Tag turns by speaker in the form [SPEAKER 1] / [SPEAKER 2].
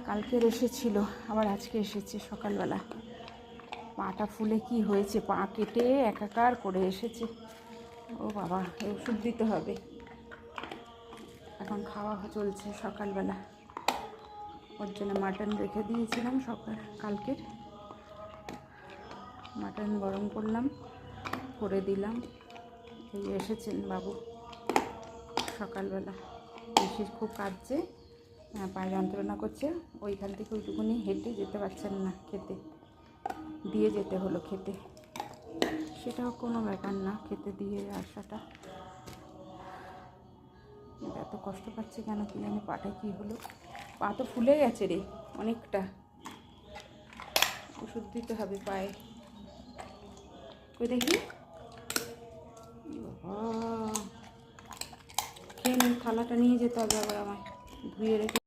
[SPEAKER 1] কালকের এসেছিল, আবার আজকে এসেছে সকালবেলা। পাটা ফুলে কি হয়েছে, পা কেটে একাকার করে এসেছে। ও বাবা, ওষুধ দিতে হবে। এখন খাওয়া চলছে সকালবেলা। ওর জন্য মাটন রেখে দিয়েছিলাম কালকের। মাটন গরম করলাম, করে দিলাম। এই এসেছেন বাবু সকালবেলা। বেশি খুব কাঁদছে, পায়ে যন্ত্রণা করছে। ওইখান থেকে ওইটুকুনি হেঁটে যেতে পারছেন না, খেতে দিয়ে যেতে হলো খেতে। সেটাও কোনো ব্যাপার না, খেতে দিয়ে আসাটা। এত কষ্ট পাচ্ছে কেন কি জানি, পাটা কী হলো। পা তো ফুলে গেছে রে অনেকটা। ওষুধ দিতে হবে পায়ে। ওই দেখি, খেয়ে নিয়ে থালাটা নিয়ে যেতে হবে আবার আমায়, ধুয়ে রেখে।